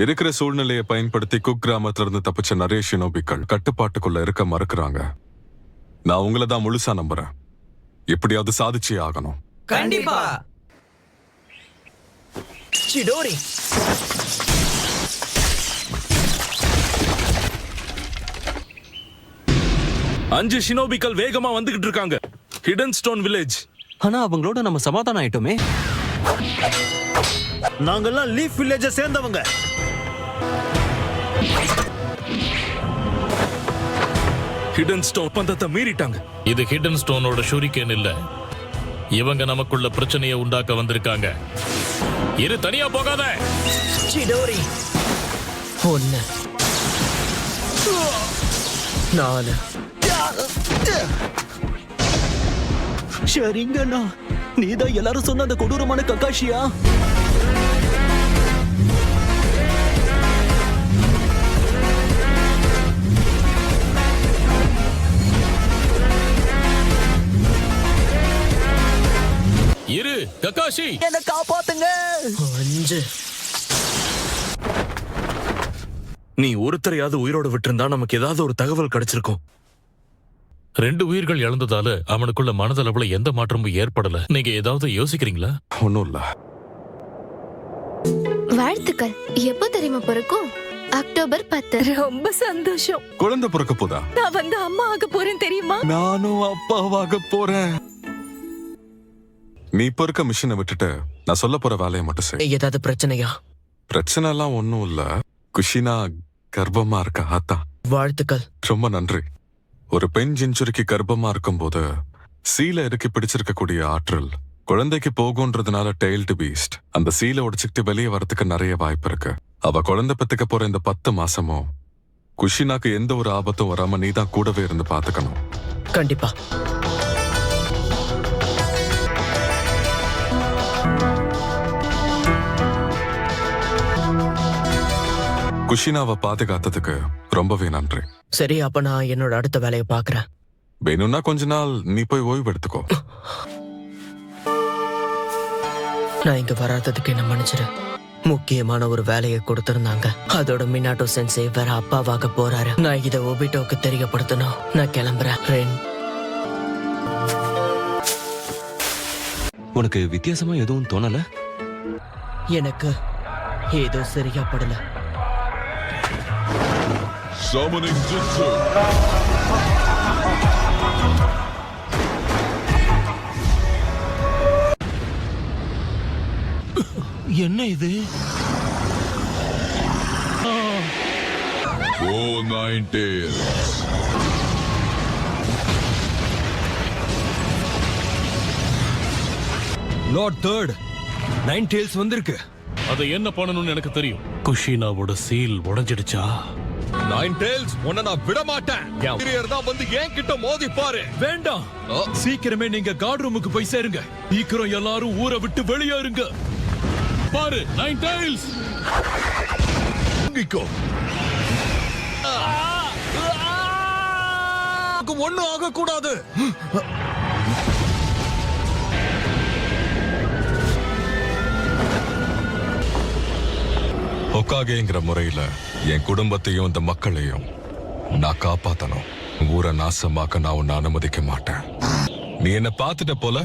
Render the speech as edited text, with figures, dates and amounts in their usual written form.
இருக்கிற சூழ்நிலையை பயன்படுத்தி குக் கிராமத்துல இருந்து தப்பிச்ச நிறைய ஷினோபிக்கள் கட்டுப்பாட்டுக்குள்ள இருக்க மறுக்கிறாங்க. நான் உங்களை தான் முழுசா நம்புறேன். எப்படியாவது சாதிச்சே ஆகணும். கண்டிப்பா. சிடோரி, அஞ்சு ஷினோபிக்கள் வேகமா வந்துகிட்டு இருக்காங்க. Hidden stone village. ஆனா அவங்களோட நம்ம சமாதானம் ஆயிட்டோமே. நாங்கெல்லாம் லீஃப் வில்லேஜ சேர்ந்தவங்க. ஹிடன் ஸ்டோன் பந்தத்தை மீறிட்டாங்க. இது ஹிடன் ஸ்டோனோட ஷூரிகேன் இல்ல. இவங்க நமக்குள்ள பிரச்சனையை உண்டாக்க வந்திருக்காங்க. இரு, தனியா போகாத. சிடோரி. 1 4. சரிங்கண்ணா, நீதான் எல்லாரும் சொன்ன அந்த கொடூரமான கக்காஷியா? இரு கக்காஷி, என்ன காப்பாத்துங்க. 5. நீ ஒருத்தரையாவது உயிரோட விட்டிருந்தா நமக்கு ஏதாவது ஒரு தகவல் கிடைச்சிருக்கும். 2 உயிர்கள் இழந்ததால அவனுக்குள்ள மனதளவுல எந்த மாற்றமும் ஏற்படல. நீங்க ஏதாவது யோசிக்கிறீங்களா? ஒன்னும் இல்ல. வாழ்த்துக்கள். எப்போ தெரியுமா பிறக்கும்? அக்டோபர் 10. ரொம்ப சந்தோஷம். குழந்தை பிறக்க போதா? நான் அம்மா ஆக போறேன் தெரியுமா? நானும் அப்பாவாக போறேன். நீ இப்ப இருக்க மிஷினை விட்டுட்டு நான் சொல்ல போற வேலையை மட்டும் செய். ஏதாவது பிரச்சனையா? பிரச்சனை எல்லாம் ஒன்னும் இல்ல. குஷினா கர்ப்பமா இருக்கா. அதான். வாழ்த்துக்கள். ரொம்ப நன்றி. ஒரு பெண் ஜிஞ்சுரிக்கு கர்ப்பமா இருக்கும்போது சீலை இறுக்கி பிடிச்சிருக்கக்கூடிய ஆற்றல் குழந்தைக்கு போகும்ன்றதுனால டெய்ல்டு பீஸ்ட் அந்த சீலை உடைச்சுக்கிட்டு வெளியே வரதுக்கு நிறைய வாய்ப்பு இருக்கு. அவ குழந்தை பெத்துக்க போற இந்த 10 மாசமும் குஷினாக்கு எந்த ஒரு ஆபத்தும் வராம நீ தான் கூடவே இருந்து பாத்துக்கணும். கண்டிப்பா. குஷினாவை பாதுகாத்ததுக்கு ரொம்பவே நன்றி. சரி, அப்ப நான் என்னோட அடுத்த வேலையை பாக்குறேன். வேணும்னா கொஞ்ச நாள் நீ போய் ஓய்வு எடுத்துக்கோ. நான் இங்க வராததுக்கு என்ன மன்னிச்சிரு. முக்கியமான ஒரு வேலையை கொடுத்திருந்தாங்க. அதோட மினாட்டோ சென்சே வேற அப்பாவாக போறாரு. நான் இதை ஒபிட்டோக்கு தெரியப்படுத்தணும். நான் கிளம்புறேன். ரென், உனக்கு வித்தியாசமா எதுவும் தோணல? எனக்கு ஏதோ சரியா படல. Summoning Jutsu. என்ன இது? Oh, Nine Tails. Lord third, 9 tails வந்திருக்கு. அதை என்ன பண்ணணும்னு எனக்கு தெரியும். குஷினாவோட சீல் உடைஞ்சிடுச்சா? 9 Tails, உன்னை நான் விட மாட்டேன். வீரர் தான் வந்து என்கிட்ட மோதி பாரு. வேண்டாம், சீக்கிரமே நீங்க கார்ட் ரூமுக்கு போய் சேருங்க. சீக்கிரம் எல்லாரும் ஊரை விட்டு வெளியேறுங்க. பாரு, 9 Tails. ஒண்ணும் ஆக கூடாது. ஹொக்காகேங்கிற முறையில என் குடும்பத்தையும் இந்த மக்களையும் நான் காப்பாத்தணும். ஊரை நாசமாக்க நான் உன்னை அனுமதிக்க மாட்டேன். நீ என்ன பார்த்துட்ட போல